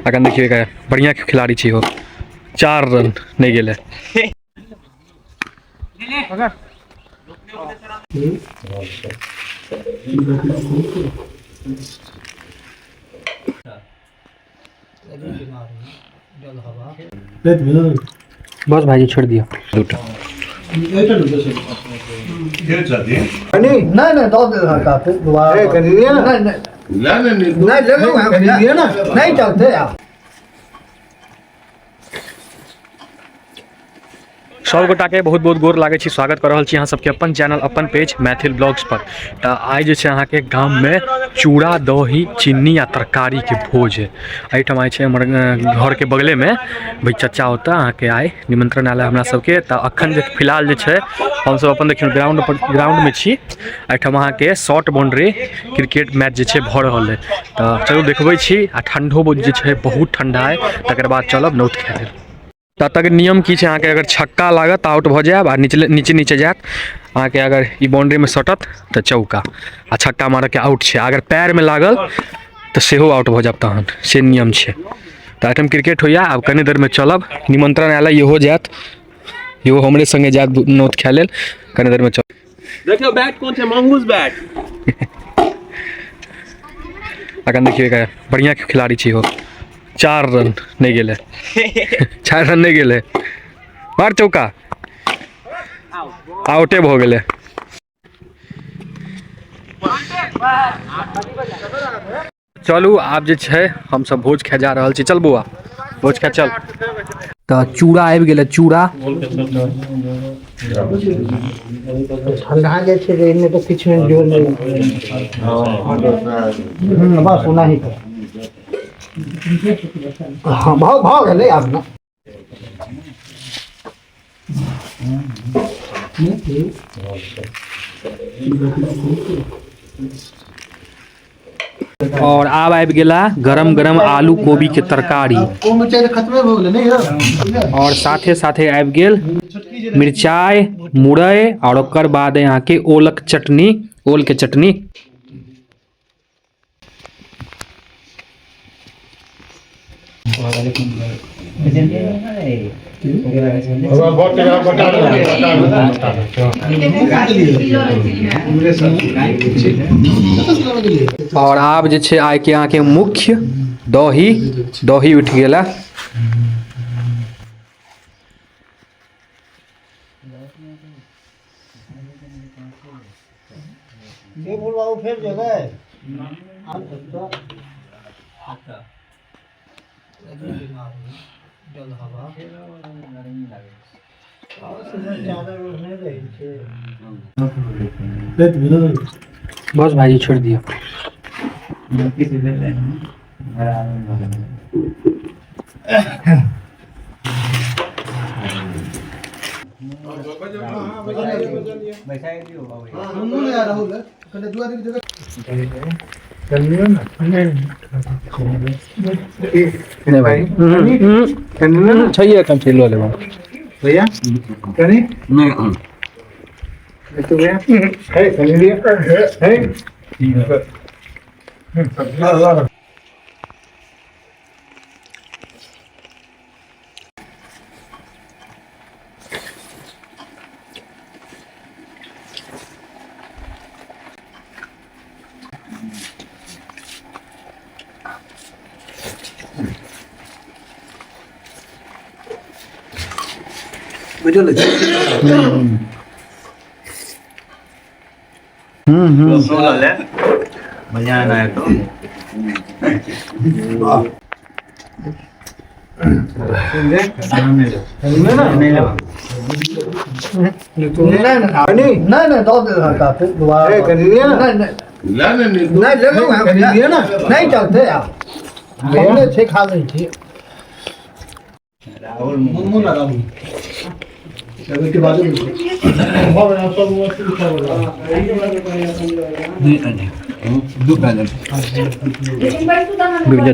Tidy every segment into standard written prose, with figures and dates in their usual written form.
अखन देखिए बढ़िया खिलाड़ी छी हो 4 रन नहीं गेले। बस भाई छोड़ दिया दूटा नहीं नहीं दो दे रहा था दोबारा नहीं चलते यार। सब गोटा के बहुत बहुत गोर लागे छी, स्वागत कर रहल छी अहाँ सबके अपन चैनल अपन पेज मैथिल ब्लॉग्स पर। तो आइ जे छै अहाँ के गांव में चूड़ा दही चीनी आ तरकारी के भोज है। एहिठाम आइ छै हमर घर के बगले में भाई चचा होता अहाँ के आइ निमंत्रण आयल हमरा सबके। तो अखन जे फिलहाल जे छै हम सब अपन देखियो ग्राउंड में छी। एहिठाम अहाँ के शॉर्ट बाउंड्री क्रिकेट मैच जे छै भ रहल है। तो चलू देखबै छी आ ठंडो जे छै बहुत ठंडा है। तकर बाद चलब नौत खाय लेल। तब तक नियम की है, अगर छक्का लागत आउट भ जाए और नीचे नीचे जात अहाँके अगर ई बाउंड्री में सटत तो चौका आ छक्का मार के आउट है। अगर पैर में लागल तो सेहो आउट भ जाब तहन से नियम है। तो आइटम क्रिकेट होइया। आब कनी देर में चलब निमंत्रण आयल इहो जात इहो हमरे संगे जात नौत खाय लेल। कनी देर में चल देखियो बैट कौन है मंगूस बैट। अखन देखिए बढ़िया खिलाड़ी छी हो 4 रन नहीं गेले 4 रन नहीं गेले मार चौका आउटे भ गेले। चलू आब जे छै हम सब भोज खाय जा रहल छी। चल बौआ भोज खाय चल। तो चूड़ा आबि गेले चूड़ा ठंडा जे छे रे इने तो किछ में जोर नहीं बस सुना ही हाँ भाव गेले आब ना। और आब आबि गेला गरम गरम आलू कोबी के तरकारी और साथे साथे आबि गेल मिर्चाई मुरई और ओकर बाद यहाँ के ओलक चटनी ओल के चटनी। और आब जे छै आइ के यहाँ के मुख्य दही दही उठ गेला। ये बोलवा फिर जगह बस भाई छोड़ दिया। नहीं भाई चाहिए कम से लो ले भैया कनी नहीं तो भैया है कनी लिया है मजा आना है तो नहीं दो दे रहा था दोबारा नहीं चलते यार हमने से खा गई थी राहुल मुन्ना राहुल के बाद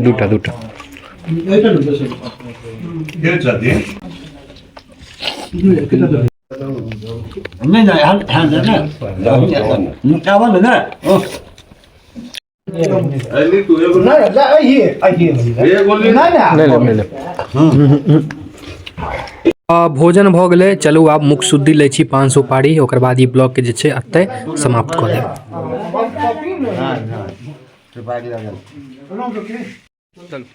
दूटा दूटा अली तू एगो नहीं गोली नहीं भोजन भऽ गेलै। चलू आब मुख शुद्धि लै छी 5 सुपारी, ओकर बाद ई ब्लॉग के जे छै एतै समाप्त कऽ देब। नहीं चलू।